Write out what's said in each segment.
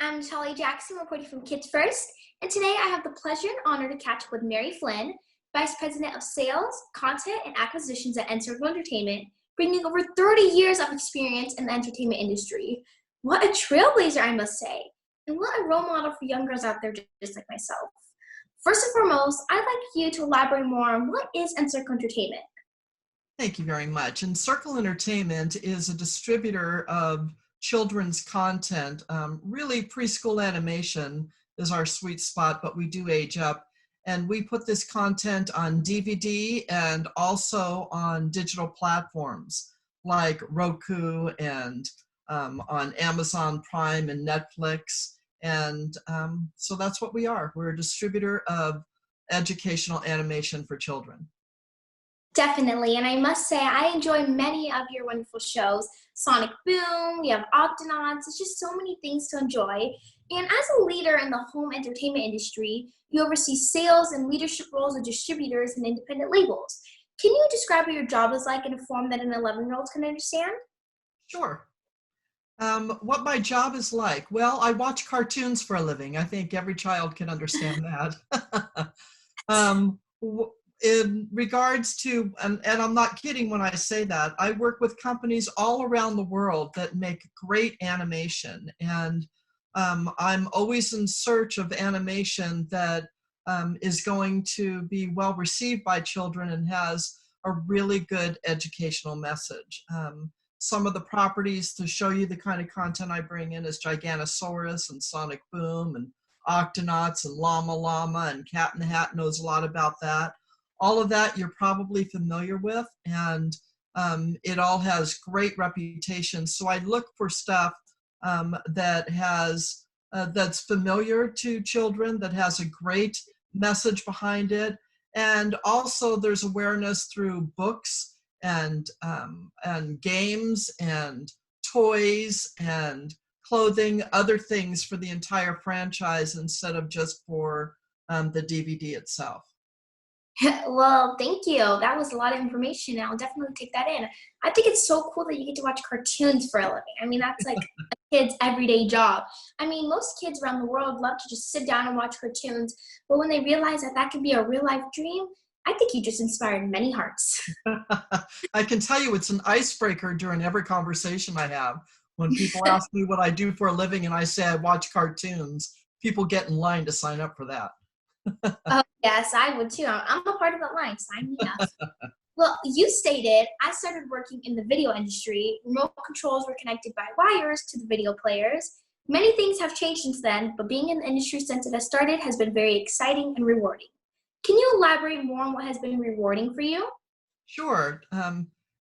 I'm Nathalia J reporting from Kids First, and today I have the pleasure and honor to catch up with Mary Flynn, Vice President of Sales, Content, and Acquisitions at NCircle Entertainment, bringing over 30 years of experience in the entertainment industry. What a trailblazer, I must say, and what a role model for young girls out there just like myself. First and foremost, I'd like you to elaborate more on what is NCircle Entertainment. Thank you very much. NCircle Entertainment is a distributor of children's content. Really, preschool animation is our sweet spot, but we do age up. And we put this content on DVD and also on digital platforms like Roku and on Amazon Prime and Netflix. And so that's what we are. We're a distributor of educational animation for children. Definitely, and I must say I enjoy many of your wonderful shows. Sonicboom, we have Octonauts, it's just so many things to enjoy. And as a leader in the home entertainment industry, you oversee sales and leadership roles of distributors and independent labels. Can you describe what your job is like in a form that an 11-year-old can understand? Sure. What my job is like? Well, I watch cartoons for a living. I think every child can understand that. In regards to, and I'm not kidding when I say that, I work with companies all around the world that make great animation. And I'm always in search of animation that is going to be well received by children and has a really good educational message. Some of the properties to show you the kind of content I bring in is Giganosaurus and Sonicboom and Octonauts and Llama Llama, and Cat in the Hat knows a lot about that. All of that you're probably familiar with, and it all has great reputation. So I look for stuff that has that's familiar to children, that has a great message behind it, and also there's awareness through books and games and toys and clothing, other things for the entire franchise instead of just for the DVD itself. Well, thank you. That was a lot of information. I'll definitely take that in. I think it's so cool that you get to watch cartoons for a living. I mean, that's like a kid's everyday job. I mean, most kids around the world love to just sit down and watch cartoons, but when they realize that that can be a real life dream, I think you just inspired many hearts. I can tell you it's an icebreaker during every conversation I have. When people ask me what I do for a living and I say I watch cartoons, people get in line to sign up for that. Oh, yes, I would too. I'm a part of that line. Sign me up. Well, you stated, I started working in the video industry. Remote controls were connected by wires to the video players. Many things have changed since then, but being in the industry since it has started has been very exciting and rewarding. Can you elaborate more on what has been rewarding for you? Sure.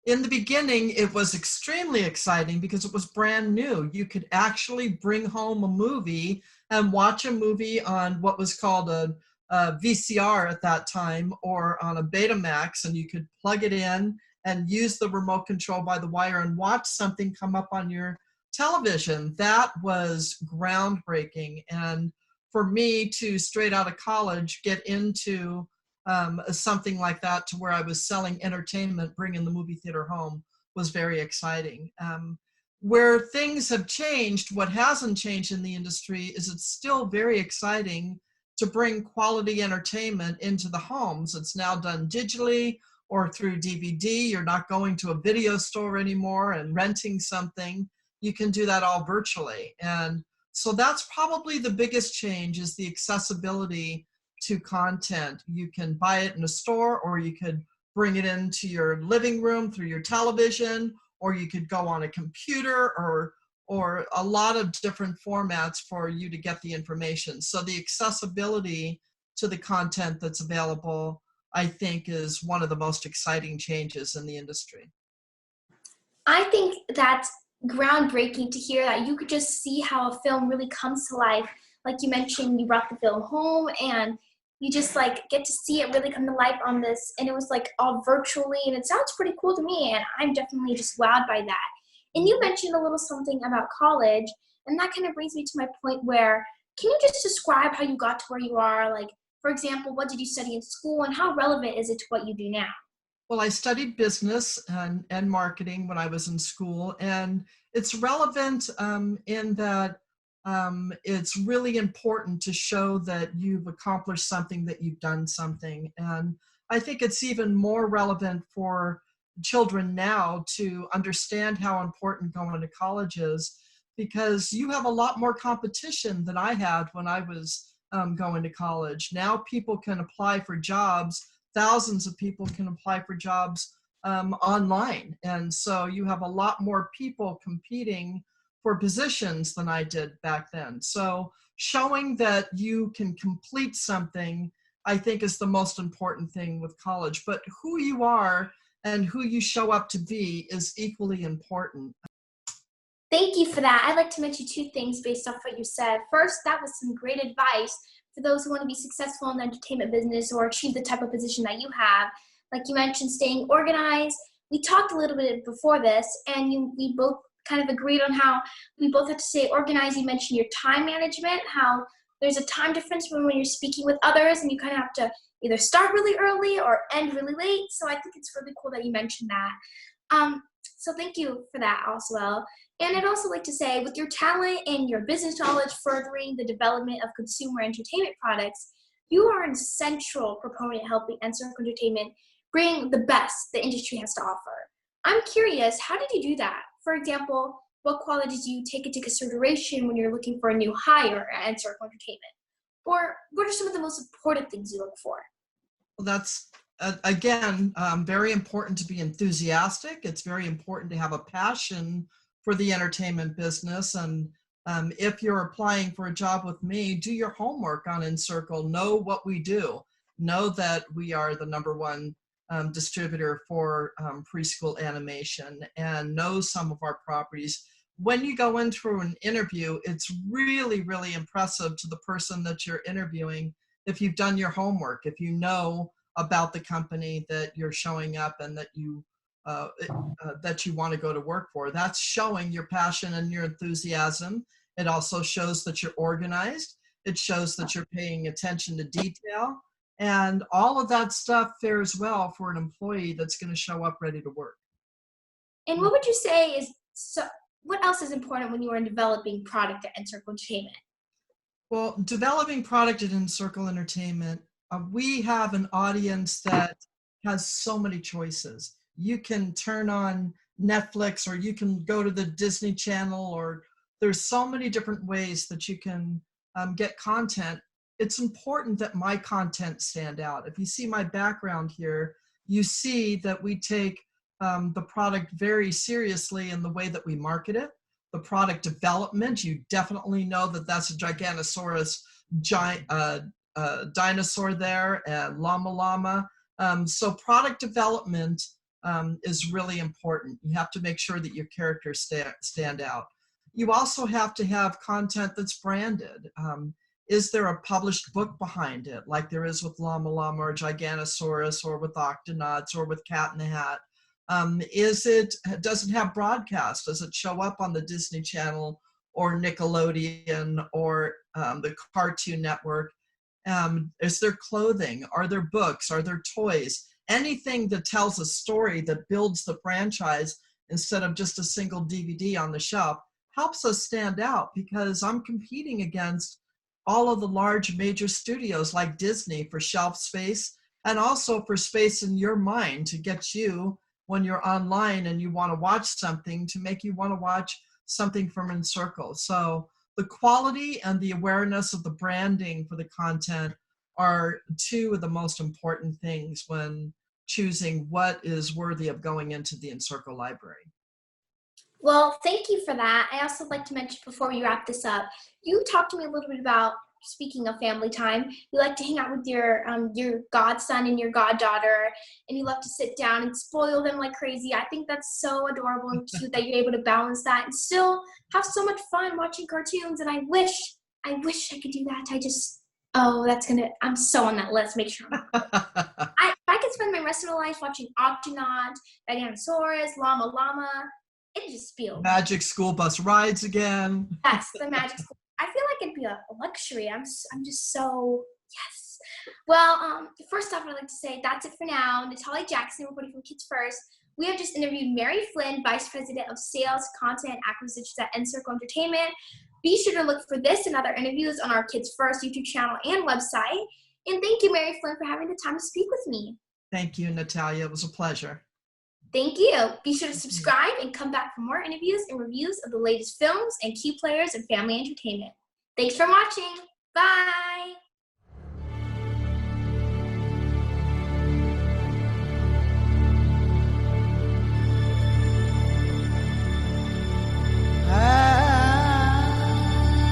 In the beginning, it was extremely exciting because it was brand new. You could actually bring home a movie and watch a movie on what was called a VCR at that time, or on a Betamax, and you could plug it in and use the remote control by the wire and watch something come up on your television. That was groundbreaking. And for me to, straight out of college, get into something like that, to where I was selling entertainment, bringing the movie theater home, was very exciting. Where things have changed, what hasn't changed in the industry is it's still very exciting to bring quality entertainment into the homes. It's now done digitally or through DVD. You're not going to a video store anymore and renting something. You can do that all virtually. And so that's probably the biggest change, is the accessibility to content. You can buy it in a store, or you could bring it into your living room through your television, or you could go on a computer, or a lot of different formats for you to get the information. So the accessibility to the content that's available, I think, is one of the most exciting changes in the industry. I think that's groundbreaking to hear that you could just see how a film really comes to life. Like you mentioned, you brought the film home and you just like get to see it really come to life on this, and it was like all virtually, and it sounds pretty cool to me, and I'm definitely just wowed by that. And you mentioned a little something about college, and that kind of brings me to my point where, can you just describe how you got to where you are? Like, for example, what did you study in school, and how relevant is it to what you do now? Well, I studied business and marketing when I was in school, and it's relevant in that it's really important to show that you've accomplished something, that you've done something. And I think it's even more relevant for children now to understand how important going to college is, because you have a lot more competition than I had when I was going to college. Now people can apply for jobs. Thousands of people can apply for jobs online. And so you have a lot more people competing for positions than I did back then. So showing that you can complete something, I think, is the most important thing with college. But who you are and who you show up to be is equally important. Thank you for that. I'd like to mention two things based off what you said. First, that was some great advice for those who want to be successful in the entertainment business or achieve the type of position that you have. Like you mentioned, staying organized. We talked a little bit before this, and we both kind of agreed on how we both have to stay organized. You mentioned your time management, how there's a time difference when you're speaking with others, and you kind of have to either start really early or end really late. So I think it's really cool that you mentioned that. So thank you for that also, well. And I'd also like to say, with your talent and your business knowledge furthering the development of consumer entertainment products, you are an central proponent helping NCircle Entertainment bring the best the industry has to offer. I'm curious, how did you do that? For example, what qualities do you take into consideration when you're looking for a new hire at NCircle Entertainment? Or what are some of the most important things you look for? Well, that's, again, very important to be enthusiastic. It's very important to have a passion for the entertainment business. And if you're applying for a job with me, do your homework on NCircle. Know what we do. Know that we are the #1 distributor for preschool animation, and know some of our properties. When you go into an interview, it's really, really impressive to the person that you're interviewing if you've done your homework, if you know about the company that you're showing up and that you want to go to work for. That's showing your passion and your enthusiasm. It also shows that you're organized. It shows that you're paying attention to detail. And all of that stuff fares well for an employee that's going to show up ready to work. And what would you say is, what else is important when you are developing product at NCircle Entertainment? Well, developing product at NCircle Entertainment, we have an audience that has so many choices. You can turn on Netflix, or you can go to the Disney Channel, or there's so many different ways that you can get content. It's important that my content stand out. If you see my background here, you see that we take the product very seriously in the way that we market it. The product development, you definitely know that that's a Giganosaurus dinosaur there, and llama llama. So product development is really important. You have to make sure that your characters stand out. You also have to have content that's branded. Is there a published book behind it, like there is with Llama Llama or Giganosaurus, or with Octonauts, or with Cat in the Hat? Does it have broadcast? Does it show up on the Disney Channel or Nickelodeon or the Cartoon Network? Is there clothing? Are there books? Are there toys? Anything that tells a story that builds the franchise instead of just a single DVD on the shelf helps us stand out, because I'm competing against all of the large major studios like Disney for shelf space, and also for space in your mind to get you, when you're online and you want to watch something, to make you want to watch something from NCircle. So the quality and the awareness of the branding for the content are two of the most important things when choosing what is worthy of going into the NCircle library. Well, thank you for that. I also like to mention before we wrap this up, you talked to me a little bit about, speaking of family time, you like to hang out with your godson and your goddaughter, and you love to sit down and spoil them like crazy. I think that's so adorable and cute that you're able to balance that and still have so much fun watching cartoons. And I wish I could do that. I'm so on that list. Make sure if I could spend my rest of my life watching Octonaut, Giganosaurus, Llama Llama, it'd just feel Magic School Bus rides again. yes, the magic school. I feel like it'd be a luxury. I'm just so, yes. Well, first off, I'd like to say that's it for now. Nathalia Jackson, reporting from Kids First. We have just interviewed Mary Flynn, Vice President of Sales, Content, Acquisitions at NCircle Entertainment. Be sure to look for this and other interviews on our Kids First YouTube channel and website. And thank you, Mary Flynn, for having the time to speak with me. Thank you, Nathalia. It was a pleasure. Thank you. Be sure to subscribe and come back for more interviews and reviews of the latest films and key players in family entertainment. Thanks for watching. Bye.